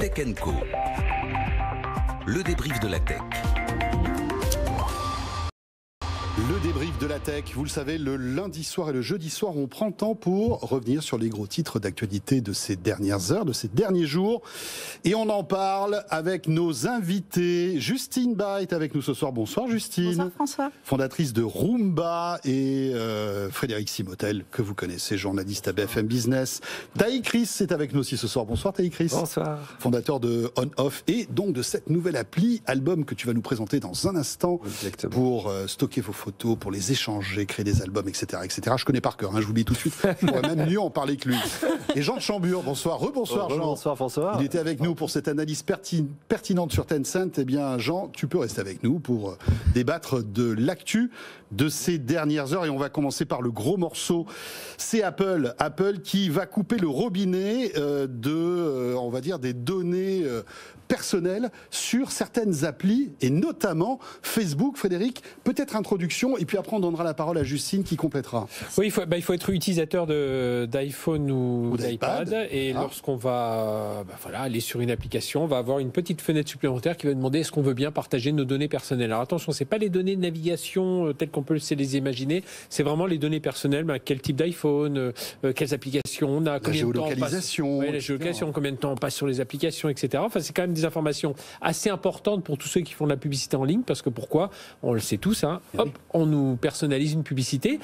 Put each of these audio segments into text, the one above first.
Tech & Co. Le débrief de la tech. Le débrief de la tech, vous le savez, le lundi soir et le jeudi soir, on prend le temps pour revenir sur les gros titres d'actualité de ces dernières heures, de ces derniers jours. Et on en parle avec nos invités. Justine Bas est avec nous ce soir. Bonsoir Justine. Bonsoir François. Fondatrice de Roomba, et Frédéric Simotel, que vous connaissez, journaliste à BFM Business. Taï Chris est avec nous aussi ce soir. Bonsoir Taï Chris. Bonsoir. Fondateur de On-Off et donc de cette nouvelle appli, album que tu vas nous présenter dans un instant. Exactement. Pour stocker vos photos, pour les échanger, créer des albums, etc. etc. Je connais par cœur, je vous le dis tout de suite. Je pourrais même mieux en parler que lui. Et Jean de Chambure, bonsoir. Rebonsoir Jean. Bonsoir François. Il était avec nous pour cette analyse pertinente sur Tencent. Eh bien Jean, tu peux rester avec nous pour débattre de l'actu de ces dernières heures. Et on va commencer par le gros morceau. C'est Apple. Apple qui va couper le robinet on va dire, des données personnelles sur certaines applis, et notamment Facebook. Frédéric, peut-être introduction, et puis après on donnera la parole à Justine qui complétera. Oui, il faut être utilisateur d'iPhone ou d'iPad, et lorsqu'on va aller sur une application, on va avoir une petite fenêtre supplémentaire qui va demander est-ce qu'on veut bien partager nos données personnelles. Alors attention, c'est pas les données de navigation telles qu'on peut les imaginer, c'est vraiment les données personnelles, quel type d'iPhone, quelles applications on a, la géolocalisation, la géolocalisation, combien de temps on passe sur les applications, etc. Enfin, c'est quand même des informations assez importantes pour tous ceux qui font de la publicité en ligne, parce que pourquoi ? On le sait tous, on nous personnalise une publicité.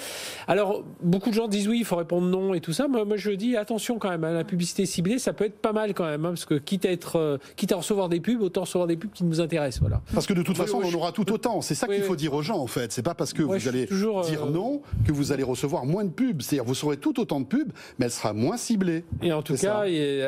Alors, beaucoup de gens disent oui, il faut répondre non et tout ça. Moi je dis attention quand même, la publicité ciblée, ça peut être pas mal quand même, parce que quitte à recevoir des pubs, autant recevoir des pubs qui nous intéressent. Voilà. Parce que de toute façon, on en aura tout autant. C'est ça qu'il faut dire aux gens, en fait. C'est pas parce que vous allez dire non que vous allez recevoir moins de pubs. C'est-à-dire, vous aurez tout autant de pubs, mais elle sera moins ciblée. Et en tout cas,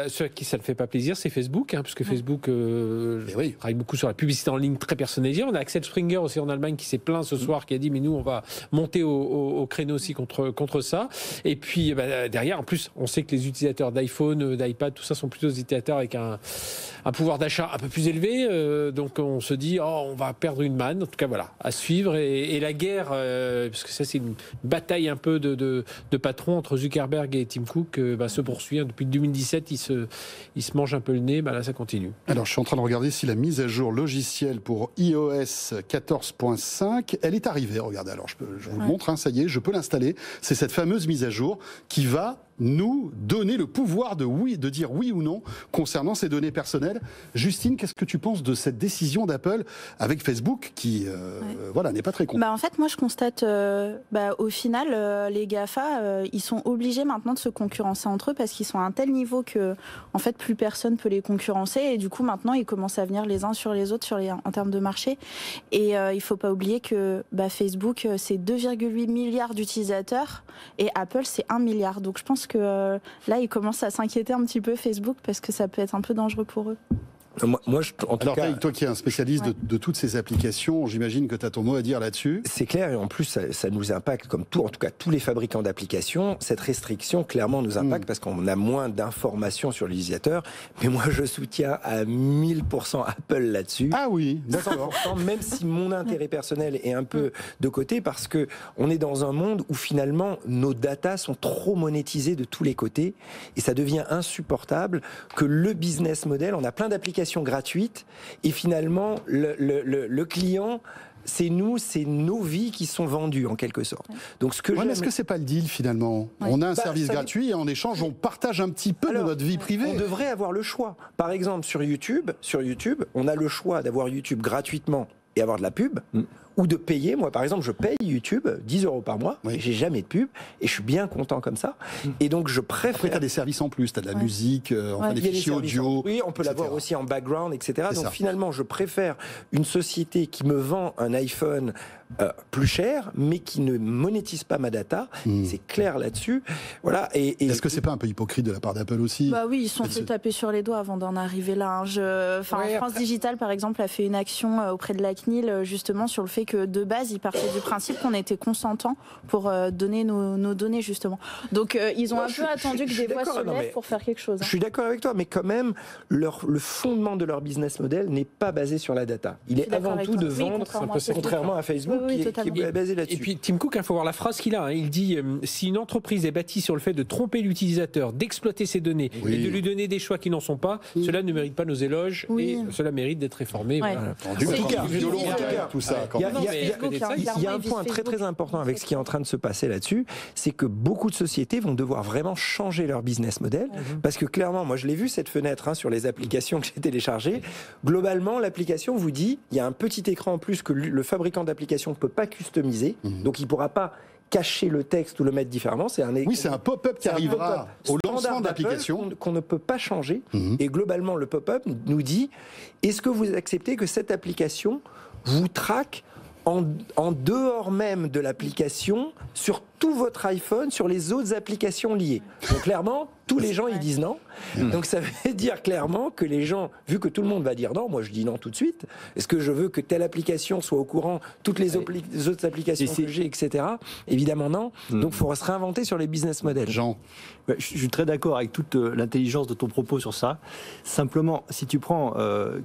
ceux à qui ça ne fait pas plaisir, c'est Facebook, puisque Facebook travaille beaucoup sur la publicité en ligne très personnalisée. On a Axel Springer aussi en Allemagne qui s'est plaint ce soir, qui a dit mais nous on va monter au créneau aussi contre ça. Et puis derrière, en plus, on sait que les utilisateurs d'iPhone, d'iPad, tout ça sont plutôt des utilisateurs avec un pouvoir d'achat un peu plus élevé. Donc on se dit on va perdre une manne. En tout cas voilà, à suivre. Et la guerre, parce que ça c'est une bataille un peu de patrons entre Zuckerberg et Tim Cook, se poursuit. Depuis 2017, ils se mangent un peu le nez. Là, ça continue. Alors, je suis en train de regarder si la mise à jour logicielle pour iOS 14.5, elle est arrivée. Regardez, alors je vous le montre, ça y est, je peux l'installer. C'est cette fameuse mise à jour qui va nous donner le pouvoir de dire oui ou non concernant ces données personnelles. Justine, qu'est-ce que tu penses de cette décision d'Apple avec Facebook qui n'est pas très content? En fait, moi je constate au final les GAFA ils sont obligés maintenant de se concurrencer entre eux parce qu'ils sont à un tel niveau que en fait plus personne peut les concurrencer, et du coup maintenant ils commencent à venir les uns sur les autres en termes de marché. Et il faut pas oublier que Facebook c'est 2,8 milliards d'utilisateurs et Apple c'est 1 milliard. Donc je pense que là, ils commencent à s'inquiéter un petit peu Facebook parce que ça peut être un peu dangereux pour eux. Alors, toi qui es un spécialiste de toutes ces applications, j'imagine que tu as ton mot à dire là-dessus. C'est clair, et en plus, ça nous impacte, comme en tout cas tous les fabricants d'applications. Cette restriction, clairement, nous impacte parce qu'on a moins d'informations sur l'utilisateur. Mais moi, je soutiens à 1000% Apple là-dessus. Ah oui, d'accord. Même si mon intérêt personnel est un peu de côté, parce que on est dans un monde où finalement, nos datas sont trop monétisées de tous les côtés, et ça devient insupportable que le business model, on a plein d'applications gratuites, et finalement le client, c'est nos vies qui sont vendues en quelque sorte. Donc mais est-ce que c'est pas le deal finalement ? On a un service gratuit et en échange on partage un petit peu de notre vie privée. On devrait avoir le choix. Par exemple sur YouTube, on a le choix d'avoir YouTube gratuitement et avoir de la pub, ou de payer. Moi, par exemple, je paye YouTube 10 € par mois, et j'ai jamais de pub, et je suis bien content comme ça. Et donc, je préfère... Après, tu as des services en plus, tu as de la musique, des fichiers audio... Oui, on peut l'avoir aussi en background, etc. Donc, finalement, je préfère une société qui me vend un iPhone plus cher, mais qui ne monétise pas ma data. C'est clair là-dessus. Voilà. Est-ce que c'est pas un peu hypocrite de la part d'Apple aussi ? Oui, ils se sont fait taper sur les doigts avant d'en arriver là. France Digital, par exemple, a fait une action auprès de la CNIL, justement, sur le fait fait que de base, ils partaient du principe qu'on était consentant pour donner nos données, justement. Donc, ils ont un peu attendu que des voix se lèvent pour faire quelque chose. Je suis d'accord avec toi, mais quand même, le fondement de leur business model n'est pas basé sur la data. Il est avant tout de vendre, contrairement à Facebook, qui est basé là-dessus. Et puis, Tim Cook, il faut voir la phrase qu'il a. Il dit si une entreprise est bâtie sur le fait de tromper l'utilisateur, d'exploiter ses données et de lui donner des choix qui n'en sont pas, cela ne mérite pas nos éloges et cela mérite d'être réformé. Ouais. Voilà. Tout ça. Il y a un point très très important avec ce qui est en train de se passer là-dessus, c'est que beaucoup de sociétés vont devoir vraiment changer leur business model, parce que clairement, moi je l'ai vu cette fenêtre sur les applications que j'ai téléchargées. Globalement, l'application vous dit, il y a un petit écran en plus que le fabricant d'application ne peut pas customiser, donc il ne pourra pas cacher le texte ou le mettre différemment. C'est un pop-up qui arrivera au lancement d'application qu'on ne peut pas changer. Et globalement, le pop-up nous dit, est-ce que vous acceptez que cette application vous traque en dehors même de l'application sur tout votre iPhone, sur les autres applications liées. Donc clairement, tous les gens ils disent non. Donc ça veut dire clairement que les gens, vu que tout le monde va dire non, moi je dis non tout de suite. Est-ce que je veux que telle application soit au courant, toutes les autres applications que j'ai, etc. Évidemment non. Donc il faut se réinventer sur les business models. Jean, je suis très d'accord avec toute l'intelligence de ton propos sur ça. Simplement, si tu prends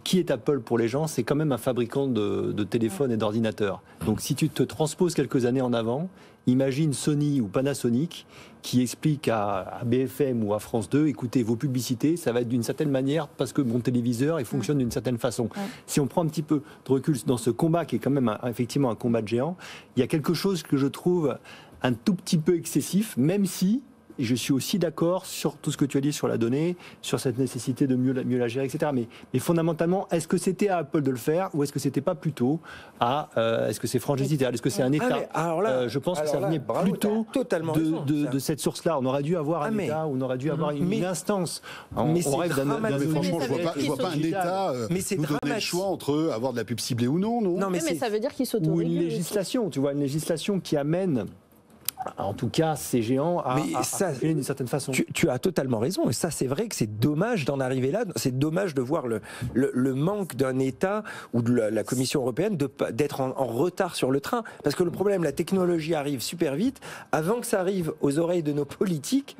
qui est Apple pour les gens, c'est quand même un fabricant de téléphones et d'ordinateurs. Donc si tu te transposes quelques années en avant, imagine Sony ou Panasonic qui explique à BFM ou à France 2, écoutez, vos publicités, ça va être d'une certaine manière parce que mon téléviseur, il fonctionne d'une certaine façon. Si on prend un petit peu de recul dans ce combat qui est quand même effectivement un combat de géants, il y a quelque chose que je trouve un tout petit peu excessif, même si et je suis aussi d'accord sur tout ce que tu as dit sur la donnée, sur cette nécessité de mieux la gérer, etc. Mais fondamentalement, est-ce que c'était à Apple de le faire ou est-ce que c'était pas plutôt à est-ce que c'est franchisitaire, est-ce que c'est un État je pense que ça venait plutôt de cette source-là. On aurait dû avoir un État, on aurait dû avoir une instance. On rêve franchement, je vois pas un État nous donner le choix entre avoir de la pub ciblée ou non. Non, mais ça veut dire qu'il s'autorégule. Ou une législation, tu vois, une législation qui amène en tout cas, ces géants à d'une certaine façon. Tu as totalement raison. Et ça, c'est vrai que c'est dommage d'en arriver là. C'est dommage de voir le manque d'un État ou de la Commission européenne d'être en retard sur le train. Parce que le problème, la technologie arrive super vite. Avant que ça arrive aux oreilles de nos politiques,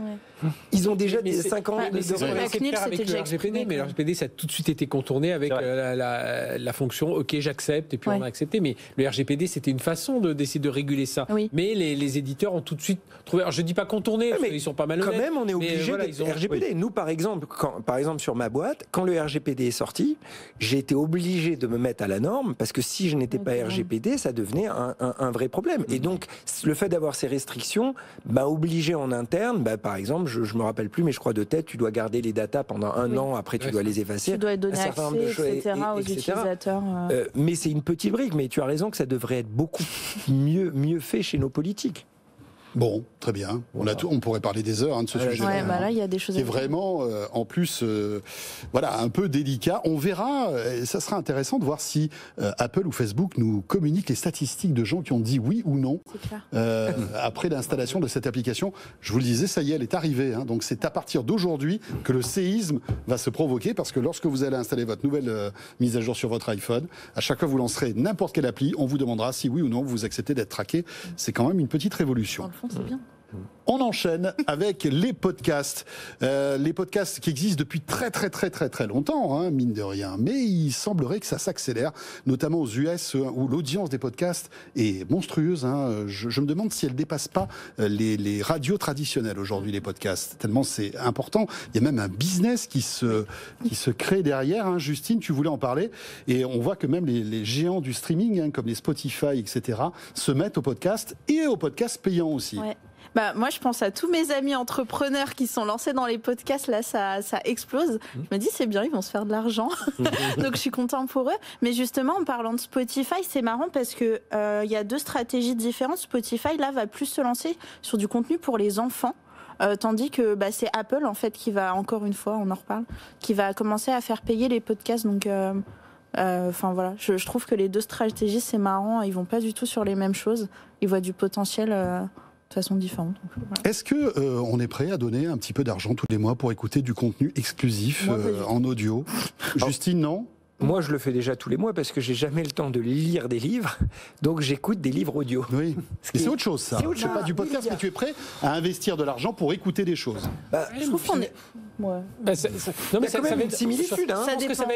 ils ont déjà 5 ans de retard. C'est clair avec le RGPD, mais le RGPD, ça a tout de suite été contourné avec la fonction « OK, j'accepte » et puis on a accepté. Mais le RGPD, c'était une façon d'essayer de réguler ça. Mais les éditeurs ont tout de suite trouvé. Alors je dis pas contourner, parce qu'ils sont pas malhonnêtes. Quand même, on est obligé de RGPD. Nous, par exemple, sur ma boîte, quand le RGPD est sorti, j'ai été obligé de me mettre à la norme parce que si je n'étais pas RGPD, ça devenait un vrai problème. Et donc, le fait d'avoir ces restrictions m'a obligé en interne. Par exemple, je me rappelle plus, mais je crois de tête, tu dois garder les datas pendant un an. Après, tu dois les effacer. Tu dois donner accès, etc. aux utilisateurs. Mais c'est une petite brique. Mais tu as raison que ça devrait être beaucoup mieux fait chez nos politiques. Bon, très bien. On pourrait parler des heures de ce sujet. Là, il y a des choses. C'est vraiment, en plus, un peu délicat. On verra. Ça sera intéressant de voir si Apple ou Facebook nous communiquent les statistiques de gens qui ont dit oui ou non après l'installation de cette application. Je vous le disais, ça y est, elle est arrivée. Donc c'est à partir d'aujourd'hui que le séisme va se provoquer, parce que lorsque vous allez installer votre nouvelle mise à jour sur votre iPhone, à chaque fois que vous lancerez n'importe quelle appli, on vous demandera si oui ou non vous acceptez d'être traqué. C'est quand même une petite révolution. C'est bien. On enchaîne avec les podcasts. Les podcasts qui existent depuis très longtemps, mine de rien. Mais il semblerait que ça s'accélère, notamment aux US, où l'audience des podcasts est monstrueuse. Je me demande si elle ne dépasse pas les radios traditionnelles aujourd'hui, les podcasts. Tellement c'est important. Il y a même un business qui se crée derrière. Justine, tu voulais en parler. Et on voit que même les géants du streaming, comme les Spotify, etc., se mettent au podcast et aux podcasts payants aussi. Ouais. Moi, je pense à tous mes amis entrepreneurs qui sont lancés dans les podcasts. Là, ça explose. Je me dis, c'est bien, ils vont se faire de l'argent. Donc, je suis content pour eux. Mais justement, en parlant de Spotify, c'est marrant parce que y a deux stratégies différentes. Spotify, là, va plus se lancer sur du contenu pour les enfants. Tandis que c'est Apple, en fait, qui va, encore une fois, on en reparle, qui va commencer à faire payer les podcasts. Donc, je trouve que les deux stratégies, c'est marrant. Ils vont pas du tout sur les mêmes choses. Ils voient du potentiel... de façon différente. Est-ce que on est prêt à donner un petit peu d'argent tous les mois pour écouter du contenu exclusif en audio? Justine, non? moi, je le fais déjà tous les mois parce que j'ai jamais le temps de lire des livres, donc j'écoute des livres audio. Oui, mais c'est autre chose, ça. C'est autre C'est pas chose. du podcast, mais tu es prêt à investir de l'argent pour écouter des choses. Je trouve qu'on est. Ouais. Non, Il y a quand même une similitude. Hein.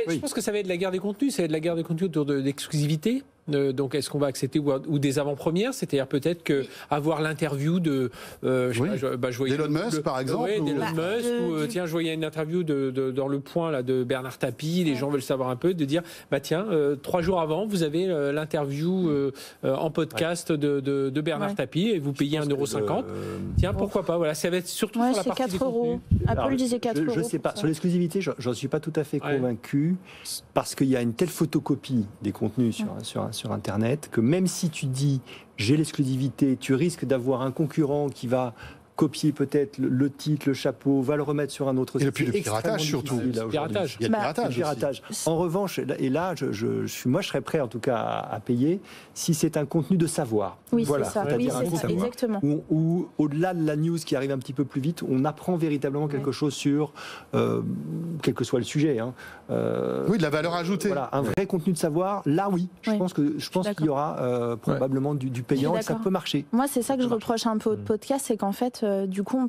Je pense que ça va être de la guerre des contenus, ça va être de la guerre des contenus autour de l'exclusivité. Donc, est-ce qu'on va accepter ou des avant-premières, c'est-à-dire peut-être que avoir l'interview de, je voyais d'Elon Musk, par exemple, oui, ou- d'Elon Musk, ou tiens, je voyais une interview dans Le Point là de Bernard Tapie. Les gens veulent savoir un peu, de dire, bah tiens, 3 jours avant, vous avez l'interview en podcast de Bernard Tapie et vous payez 1,50 €. Tiens, pourquoi pas. Voilà, ça va être surtout Ouais, sur la c'est partie 4 des contenus. €. Apple disait 4 €. Je ne sais pas. pour ça. Sur l'exclusivité, j'en suis pas tout à fait convaincu parce qu'il y a une telle photocopie des contenus sur Internet que même si tu dis j'ai l'exclusivité, tu risques d'avoir un concurrent qui va copier peut-être le titre, le chapeau, va le remettre sur un autre Et site. puis le C'est piratage, extrêmement surtout. difficile, là, aujourd'hui. Piratage. Il y a le Bah, piratage. Le piratage. En revanche, et là, moi, je serais prêt en tout cas à payer si c'est un contenu de savoir. Oui, Voilà. c'est ça. C'est-à-dire Oui, un c'est ça, contenu exactement. où, au-delà de la news qui arrive un petit peu plus vite, on apprend véritablement quelque chose sur, quel que soit le sujet. Hein. Oui, de la valeur ajoutée. Voilà, un vrai contenu de savoir, là oui, je Oui. pense qu'il y aura probablement du payant Je et suis ça d'accord. peut marcher. Moi, c'est ça que je reproche un peu au podcast, c'est qu'en fait, du coup,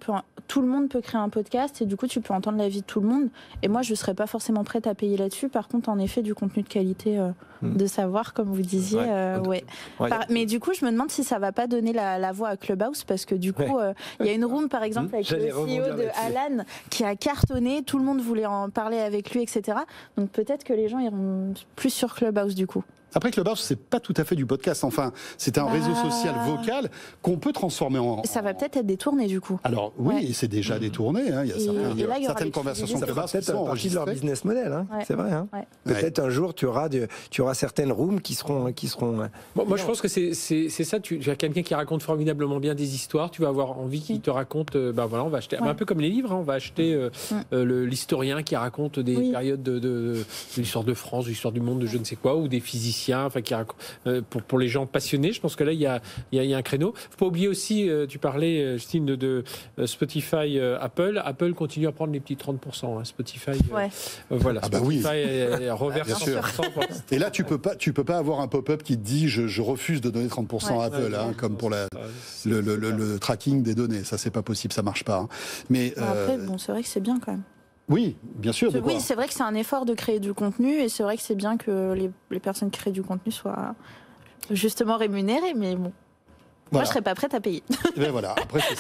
tout le monde peut créer un podcast et du coup, tu peux entendre l'avis de tout le monde. Et moi, je ne serais pas forcément prête à payer là-dessus. Par contre, en effet, du contenu de qualité, de savoir, comme vous disiez, ouais. Ouais. Mais du coup, je me demande si ça va pas donner la voix à Clubhouse parce que du coup, il y a une room, par exemple, avec le J'allais CEO rebondir de là-dessus. Alan qui a cartonné. Tout le monde voulait en parler avec lui, etc. Donc peut-être que les gens iront plus sur Clubhouse du coup. Après, Clubhouse, c'est pas tout à fait du podcast. Enfin, c'est un réseau social vocal qu'on peut transformer en. Ça va peut-être être détourné du coup. Alors oui, Ouais. et c'est déjà détourné. Hein. Il y a Et là, il y aura certaines les conversations publicités. Clubhouse qui Peut-être sont partie de leur enregistrées. business model, hein. Ouais. C'est vrai. Hein. Ouais. Peut-être un jour tu auras certaines rooms qui seront. Moi, je pense que c'est ça. Tu as quelqu'un qui raconte formidablement bien des histoires. Tu vas avoir envie qu'il te raconte. Voilà, on va acheter. Ouais. Un peu comme les livres. Hein, on va acheter l'historien qui raconte des périodes de l'histoire de France, de l'histoire du monde, de je ne sais quoi, ou des physiciens. Enfin, qui racontent pour les gens passionnés. Je pense que là, il y a un créneau. Faut pas oublier aussi. Tu parlais, Justine, de Spotify, Apple. Apple continue à prendre les petits 30%. Hein, Spotify. Ouais. Ah Voilà. bah oui. Spotify reverse Bien sûr. 100%. Et là, tu peux pas avoir un pop-up qui te dit je refuse de donner 30% à Apple, hein, comme pour le tracking des données. Ça, c'est pas possible, ça marche pas. Hein. Mais Après, bon, c'est vrai que c'est bien quand même. oui, bien sûr. De quoi Oui, c'est vrai que c'est un effort de créer du contenu et c'est vrai que c'est bien que les personnes qui créent du contenu soient justement rémunérées, mais bon. Moi, Voilà. je serais pas prête à payer. Et ben voilà, après c'est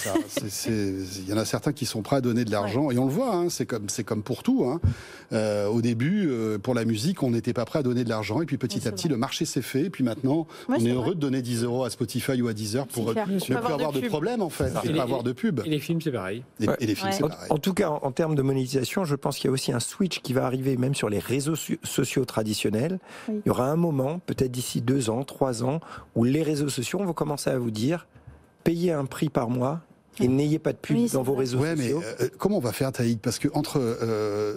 ça. Il y en a certains qui sont prêts à donner de l'argent et on le voit, hein, c'est comme pour tout. Hein. Au début, pour la musique, on n'était pas prêt à donner de l'argent et puis petit Oui, à c'est petit, vrai. le marché s'est fait. Et puis maintenant, Ouais, on c'est est vrai. heureux de donner 10 € à Spotify ou à Deezer pour C'est clair. ne Pas plus avoir avoir de de pub. problème en fait, et Et pas les- avoir de pub. Et les films, c'est pareil. Et les films, Ouais. c'est pareil. En tout cas, en termes de monétisation, je pense qu'il y a aussi un switch qui va arriver même sur les réseaux sociaux traditionnels. Oui. Il y aura un moment, peut-être d'ici 2 ans, 3 ans, où les réseaux sociaux vont commencer à vous dire payez un prix par mois et n'ayez pas de pub Oui, c'est dans vos vrai. réseaux Ouais, mais sociaux. comment on va faire, Taïk? Parce que entre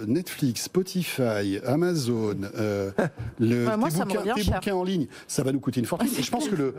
Netflix, Spotify, Amazon, Ouais, moi, ça me revient tes cher. bouquins en ligne, ça va nous coûter une fortune. Et je pense que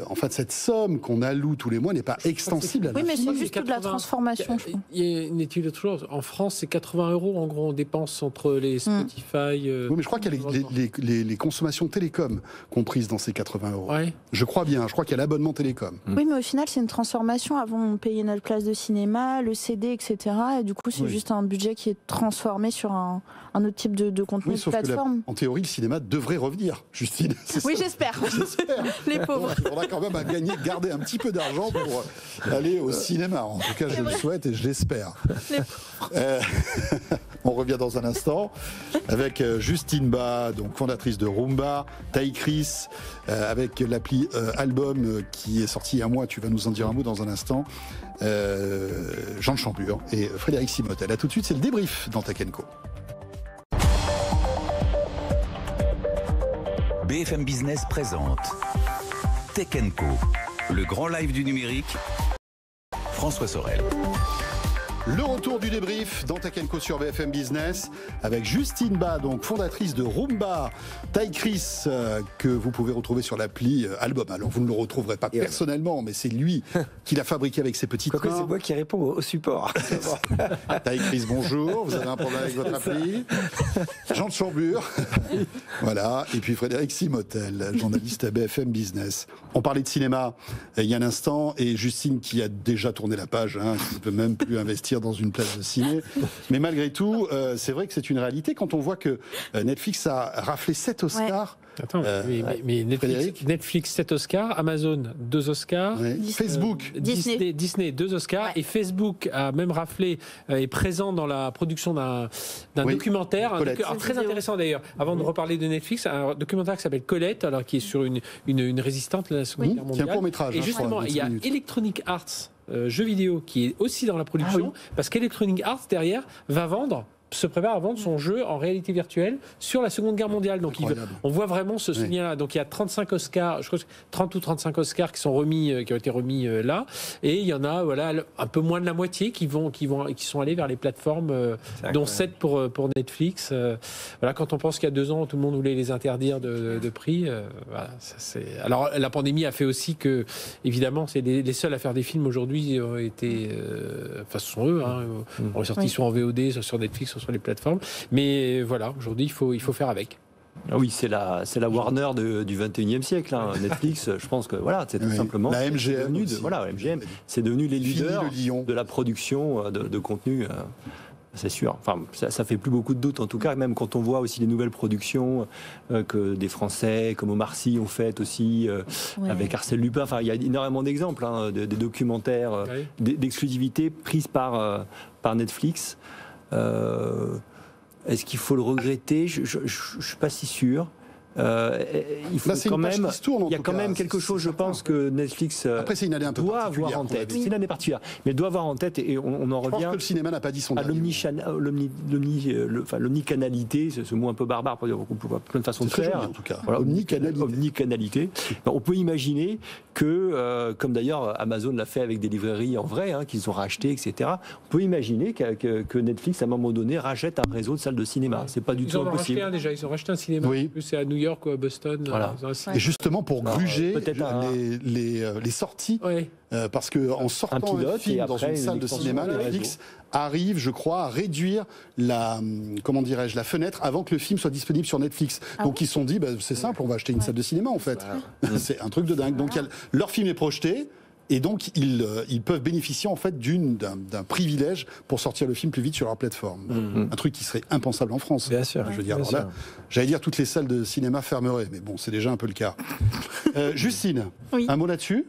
en fait, cette somme qu'on alloue tous les mois n'est pas extensible à Oui, mais crois c'est que juste c'est de la 80. transformation, je crois. Il y a une étude l'autre jour. En France, c'est 80 € en gros on dépense entre les Spotify. Oui, mais je crois qu'il y a les consommations télécom comprises dans ces 80 €. Ouais. Je crois bien, je crois qu'il y a l'abonnement télécom. Oui, mais au final, c'est une transformation. Avant, on payait notre place de cinéma, le CD, etc. Et du coup, c'est juste un budget qui est transformé sur un autre type de contenu Oui, de sauf que plateforme. en théorie, le cinéma devrait revenir, Justine. C'est Oui, ça. j'espère. J'espère. Les pauvres. Donc, il faudra quand même garder un petit peu d'argent pour aller au cinéma. En tout cas, je le souhaite et je l'espère. On revient dans un instant avec Justine Ba, donc fondatrice de Roomba, Taïk Chris, avec l'appli Album qui est sorti il y a un mois. Tu vas nous en dire un mot dans un instant. Jean de Chambure et Frédéric Simotel. À tout de suite, c'est le débrief dans Tech & Co. BFM Business présente Tech & Co, le grand live du numérique. François Sorel. Le retour du débrief dans Tech & Co sur BFM Business avec Justine Bas, donc fondatrice de Roomba, Ty Chris, que vous pouvez retrouver sur l'appli Album. Alors vous ne le retrouverez pas personnellement, mais c'est lui qui l'a fabriqué avec ses petites mains. C'est moi qui réponds au support. Ty Chris, bonjour, vous avez un problème avec votre appli. Jean de Chambure, voilà, et puis Frédéric Simotel, journaliste à BFM Business. On parlait de cinéma il y a un instant, et Justine qui a déjà tourné la page, qui ne peut même plus investir dans une place de ciné. Mais malgré tout, c'est vrai que c'est une réalité quand on voit que Netflix a raflé 7 Oscars. Attends, mais Netflix 7 Oscars, Amazon 2 Oscars, Facebook, Disney 2 Oscars, et Facebook a même raflé, est présent dans la production d'un documentaire, très intéressant d'ailleurs. Avant de reparler de Netflix, un documentaire qui s'appelle Colette, alors qui est sur une résistante de la Seconde Guerre mondiale. C'est un court métrage. Et justement, il y a Electronic Arts, jeu vidéo, qui est aussi dans la production, parce qu'Electronic Arts derrière se prépare à vendre son jeu en réalité virtuelle sur la Seconde Guerre mondiale. Donc on voit vraiment ce lien-là. Donc il y a 35 Oscars, je crois que 30 ou 35 Oscars qui ont été remis là, et il y en a un peu moins de la moitié qui sont allés vers les plateformes, dont 7 pour Netflix. Quand on pense qu'il y a 2 ans tout le monde voulait les interdire de prix. Alors la pandémie a fait aussi que, évidemment, c'est les seuls à faire des films aujourd'hui ont été, ce sont eux, ont sorti soit en VOD, soit sur Netflix, soit sur les plateformes. Mais voilà, aujourd'hui, il faut faire avec. Ah oui, c'est la Warner du 21e siècle. Netflix, je pense que c'est tout simplement. La MGM. MGM, c'est devenu les leaders de la production de contenu. C'est sûr. Enfin, ça fait plus beaucoup de doutes. En tout cas, même quand on voit aussi les nouvelles productions que des Français comme Omar Sy ont faites aussi avec Arsène Lupin. Enfin, il y a énormément d'exemples, des documentaires d'exclusivité prises par Netflix. Est-ce qu'il faut le regretter ? Je suis pas si sûr. Il faut quand même. Il y a quand même quelque chose, je pense, que Netflix doit avoir en tête. C'est une année particulière, mais doit avoir en tête, et on en revient. Je pense que le cinéma n'a pas dit son à l'omnicanalité, ce mot un peu barbare, on peut voir plein de façons de faire. En tout cas, omnicanalité. On peut imaginer que, comme d'ailleurs Amazon l'a fait avec des librairies en vrai, qu'ils ont racheté, etc. On peut imaginer que Netflix, à un moment donné, rachète un réseau de salles de cinéma. C'est pas du tout impossible. Ils ont racheté un cinéma. C'est à New York ou à Boston. Voilà. Et justement pour gruger les sorties, parce qu'en sortant un film dans une salle de cinéma, Netflix arrive, je crois, à réduire la fenêtre avant que le film soit disponible sur Netflix. Donc ils se sont dit, c'est simple, on va acheter une salle de cinéma en fait. C'est un truc de dingue. Donc leur film est projeté. Et donc, ils peuvent bénéficier en fait d'un privilège pour sortir le film plus vite sur leur plateforme. Un truc qui serait impensable en France. Bien sûr. Je veux dire, j'allais dire toutes les salles de cinéma fermeraient, mais bon, c'est déjà un peu le cas. Justine, un mot là-dessus ?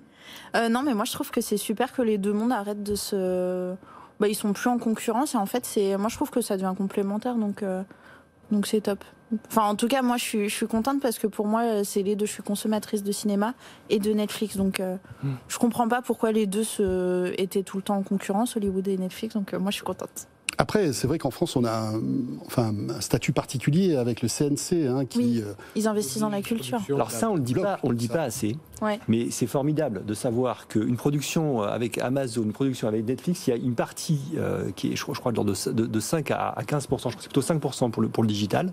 Non, mais moi je trouve que c'est super que les deux mondes arrêtent de se... ils sont plus en concurrence, et en fait, moi je trouve que ça devient complémentaire, donc c'est top. Enfin, en tout cas, moi, je suis contente parce que pour moi, c'est les deux. Je suis consommatrice de cinéma et de Netflix. Donc, je comprends pas pourquoi les deux étaient tout le temps en concurrence, Hollywood et Netflix. Donc, moi, je suis contente. Après, c'est vrai qu'en France, on a un statut particulier avec le CNC qui. Ils investissent dans la culture. Alors ça, on le dit pas assez. Mais c'est formidable de savoir qu'une production avec Amazon, une production avec Netflix, il y a une partie qui est, je crois, de l'ordre de 5 à 15%, je crois que c'est plutôt 5% pour le digital,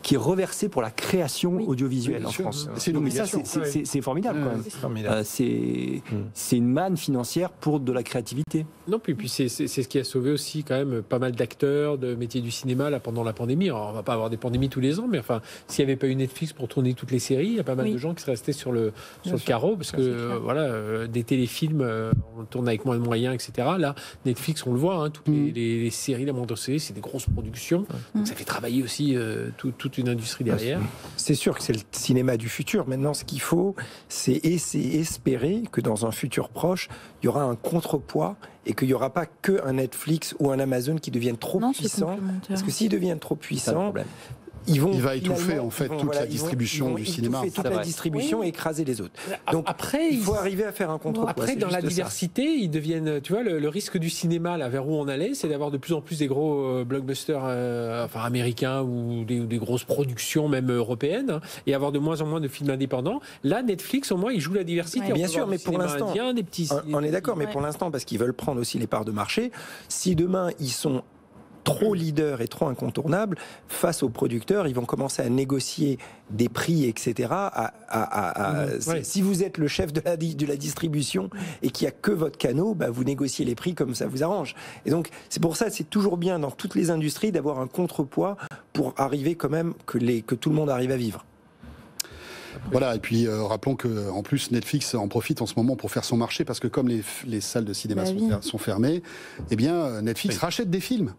qui est reversée pour la création audiovisuelle en France. C'est une obligation. C'est formidable quand même. C'est une manne financière pour de la créativité. Non, puis c'est ce qui a sauvé aussi quand même pas mal d'acteurs, de métiers du cinéma là, pendant la pandémie. Alors, on va pas avoir des pandémies tous les ans, mais enfin, s'il n'y avait pas eu Netflix pour tourner toutes les séries, il y a pas mal de gens qui seraient restés sur le carreau, parce que des téléfilms, on tourne avec moins de moyens, etc. Là, Netflix, on le voit, toutes les séries, la moindre série, c'est des grosses productions. Donc ça fait travailler aussi toute une industrie derrière. C'est sûr que c'est le cinéma du futur. Maintenant, ce qu'il faut, c'est espérer que dans un futur proche, il y aura un contrepoids et qu'il n'y aura pas que un Netflix ou un Amazon qui deviennent trop puissants. Parce que s'ils deviennent trop puissants, il va étouffer en fait toute la distribution du cinéma. Toute la distribution et écraser les autres. Donc après, il faut arriver à faire un contrôle. Après, dans la diversité, ils deviennent, tu vois, le risque du cinéma, là, vers où on allait, c'est d'avoir de plus en plus des gros blockbusters américains ou des grosses productions, même européennes, hein, et avoir de moins en moins de films indépendants. Là, Netflix, au moins, il joue la diversité. Bien sûr, mais pour l'instant, on est d'accord, mais pour l'instant, parce qu'ils veulent prendre aussi les parts de marché, si demain, ils sont trop leaders et trop incontournables, face aux producteurs, ils vont commencer à négocier des prix, etc. Si vous êtes le chef de la distribution et qu'il n'y a que votre canot, vous négociez les prix comme ça vous arrange. Et donc, c'est pour ça, c'est toujours bien dans toutes les industries d'avoir un contrepoids pour arriver quand même que tout le monde arrive à vivre. Voilà, et puis rappelons qu'en plus Netflix en profite en ce moment pour faire son marché, parce que comme les salles de cinéma sont fermées, eh bien Netflix rachète des films,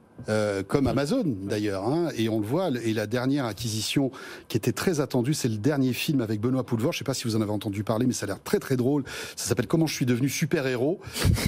comme Amazon d'ailleurs, hein, et on le voit, et la dernière acquisition qui était très attendue, c'est le dernier film avec Benoît Poelvoort, je ne sais pas si vous en avez entendu parler, mais ça a l'air très très drôle, ça s'appelle Comment je suis devenu super-héros,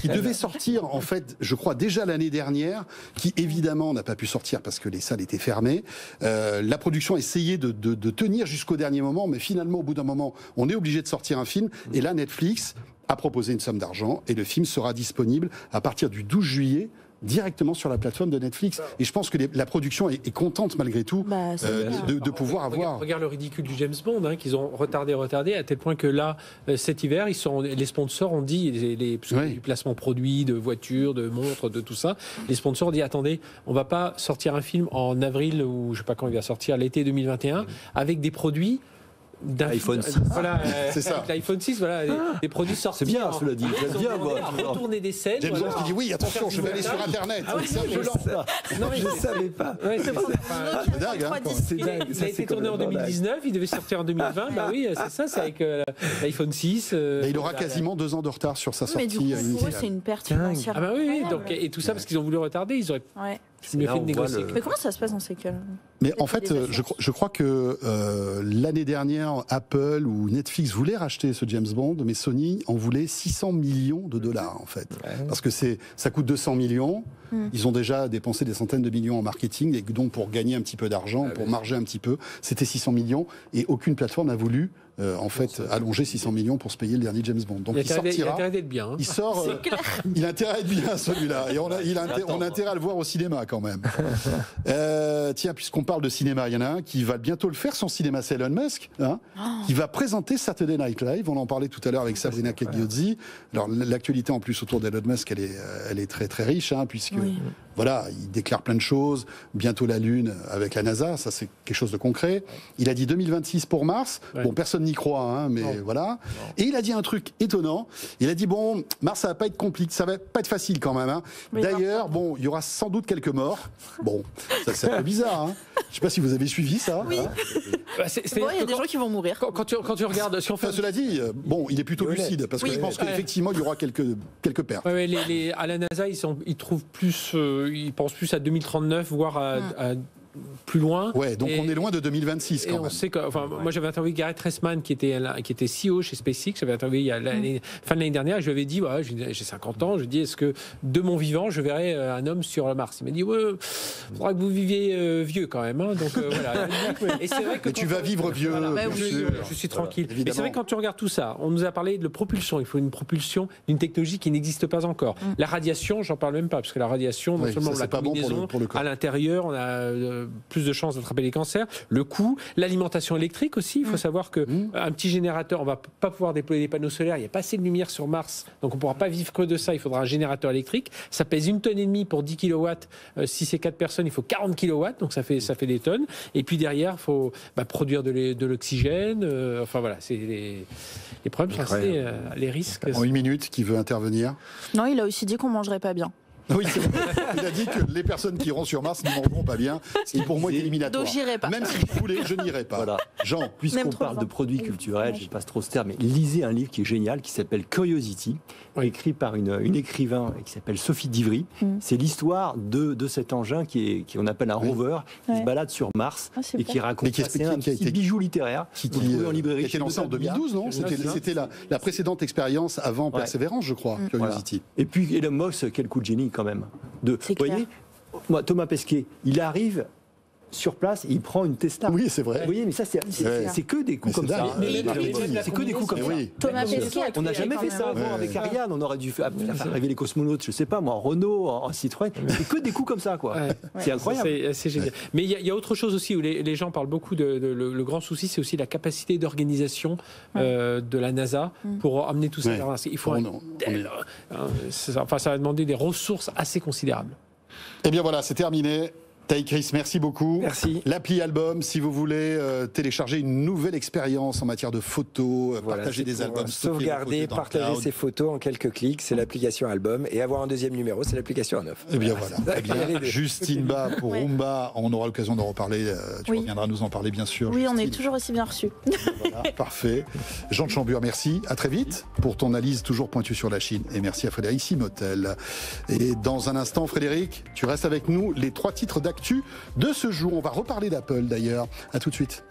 qui devait sortir en fait, je crois déjà l'année dernière, qui évidemment n'a pas pu sortir parce que les salles étaient fermées. La production a essayé de tenir jusqu'au dernier moment, mais finalement au bout d'un moment, on est obligé de sortir un film. Et là, Netflix a proposé une somme d'argent et le film sera disponible à partir du 12 juillet directement sur la plateforme de Netflix. Et je pense que la production est contente malgré tout de pouvoir avoir... Regarde le ridicule du James Bond, hein, qu'ils ont retardé, à tel point que là, cet hiver, les sponsors ont dit, du placement produit, de voitures, de montres, de tout ça, les sponsors ont dit, attendez, on va pas sortir un film en avril, ou je sais pas quand il va sortir, l'été 2021, avec des produits iPhone 6. Voilà, c'est ça. L'iPhone 6, voilà, les produits sortis. C'est bien, cela dit. J'aime bien, retourner des scènes. James Bond qui dit oui, attention, je vais aller sur Internet. Je ne savais pas. C'est dingue, hein. Il a été tourné en 2019, il devait sortir en 2020. Bah oui, c'est ça, c'est avec l'iPhone 6. Et il aura quasiment 2 ans de retard sur sa sortie. Mais du coup, pour eux, c'est une perte financière. Ah bah oui, donc, et tout ça parce qu'ils ont voulu retarder, ils auraient mieux fait de négocier. Mais comment ça se passe dans ces cas-là? Mais en fait, je crois que l'année dernière, Apple ou Netflix voulaient racheter ce James Bond, mais Sony en voulait 600 millions de dollars en fait. Parce que ça coûte 200 millions. Ils ont déjà dépensé des centaines de millions en marketing, et donc pour gagner un petit peu d'argent, pour marger un petit peu, c'était 600 millions. Et aucune plateforme n'a voulu en fait allonger 600 millions pour se payer le dernier James Bond. Donc il sortira. Il a intérêt d'être bien. Hein. Il sort. Il a intérêt à être bien celui-là. Et on a intérêt à le voir au cinéma quand même. Tiens, puisqu'on parle de cinéma, il y en a un qui va bientôt le faire, son cinéma, c'est Elon Musk, hein, qui va présenter Saturday Night Live. On en parlait tout à l'heure avec Sabrina Cagliozzi. Alors l'actualité en plus autour d'Elon Musk, elle est très très riche, hein, puisque voilà, il déclare plein de choses. Bientôt la Lune avec la NASA, ça c'est quelque chose de concret. Il a dit 2026 pour Mars. Bon, personne n'y croit, hein, mais voilà. Et il a dit un truc étonnant. Il a dit bon, Mars, ça va pas être compliqué, ça va pas être facile quand même. Hein. D'ailleurs, bon, il y aura sans doute quelques morts. Bon, ça c'est un peu bizarre. Hein. Je sais pas si vous avez suivi ça. Oui. Hein. Il y a des gens qui vont mourir. Quand tu regardes, si on fait... Cela dit, bon, il est plutôt lucide parce que je pense qu'effectivement il y aura quelques pertes. À la NASA, ils trouvent plus, ils pensent plus à 2039, voire à plus loin. Ouais, donc on est loin de 2026 quand même. On sait que, moi j'avais interviewé Gareth Reisman qui était CEO chez SpaceX, j'avais interviewé il y a fin de l'année dernière, et je lui avais dit, j'ai 50 ans, je lui ai dit, est-ce que de mon vivant je verrai un homme sur Mars? Il m'a dit, il faudra que vous viviez vieux quand même. Hein, donc voilà. Et c'est vrai que tu vas vivre vieux. Voilà, je suis tranquille. Voilà, mais c'est vrai que quand tu regardes tout ça, on nous a parlé de propulsion, il faut une propulsion d'une technologie qui n'existe pas encore. La radiation, j'en parle même pas, parce que la radiation, non seulement la combinaison à l'intérieur, on a plus de chances d'attraper les cancers, le coût, l'alimentation électrique aussi, il faut savoir que un petit générateur, on va pas pouvoir déployer des panneaux solaires, il n'y a pas assez de lumière sur Mars, donc on ne pourra pas vivre que de ça, il faudra un générateur électrique, ça pèse 1,5 tonne pour 10 kW, si c'est 4 personnes, il faut 40 kW, donc ça fait des tonnes, et puis derrière, il faut produire de l'oxygène, enfin voilà, c'est les problèmes sont assez, les risques. En 1 minute, qui veut intervenir? Non, il a aussi dit qu'on mangerait pas bien. Oui, c'est vrai. Il a dit que les personnes qui iront sur Mars ne mangeront pas bien, ce qui pour moi est éliminatoire. Donc j'irai pas. Même si je voulais, je n'irai pas. Voilà. Jean, puisqu'on parle de produits culturels, je passe trop ce terme, mais lisez un livre qui est génial, qui s'appelle Curiosity, écrit par une écrivain qui s'appelle Sophie Divry. C'est l'histoire de cet engin qu'on appelle un rover, qui se balade sur Mars et qui raconte un petit bijou littéraire qui en librairie. Qui a été lancé en 2012, non? C'était la précédente expérience avant Persévérance, je crois, Curiosity. Et puis Elon Musk, quel coup de génie quand même. Vous voyez, moi, Thomas Pesquet, il arrive sur place, il prend une Tesla. Oui, c'est vrai. Vous voyez, mais ça, c'est que des coups Mais comme c'est ça. dingue. C'est que des coups comme ça. Oui. Thomas Pesquet On n'a jamais fait ça avant avec Ariane. On aurait dû faire arriver les cosmonautes, je sais pas moi, en Renault, en Citroën. C'est que des coups comme ça, quoi. Ouais. C'est incroyable. C'est génial. Mais il y a autre chose aussi où les gens parlent beaucoup le grand souci, c'est aussi la capacité d'organisation de la NASA pour amener tout ça vers l'Institut. Il faut ça va demander des ressources assez considérables. Eh bien voilà, c'est terminé. Taï Chris, merci beaucoup. Merci. L'appli Album, si vous voulez télécharger une nouvelle expérience en matière de photos, partager des albums, sauvegarder, partager ses photos en quelques clics, c'est l'application Album, et avoir un deuxième numéro, c'est l'application A9. Eh bien voilà. Eh bien, Justine Bas pour Roomba, on aura l'occasion d'en reparler. Tu reviendras nous en parler bien sûr. Oui, Justine. on est toujours aussi bien reçus. Voilà, parfait. Jean de Chambure, merci. À très vite pour ton analyse toujours pointue sur la Chine. Et merci à Frédéric Simotel. Et dans un instant, Frédéric, tu restes avec nous. Les 3 titres d'actu de ce jour. On va reparler d'Apple d'ailleurs. À tout de suite.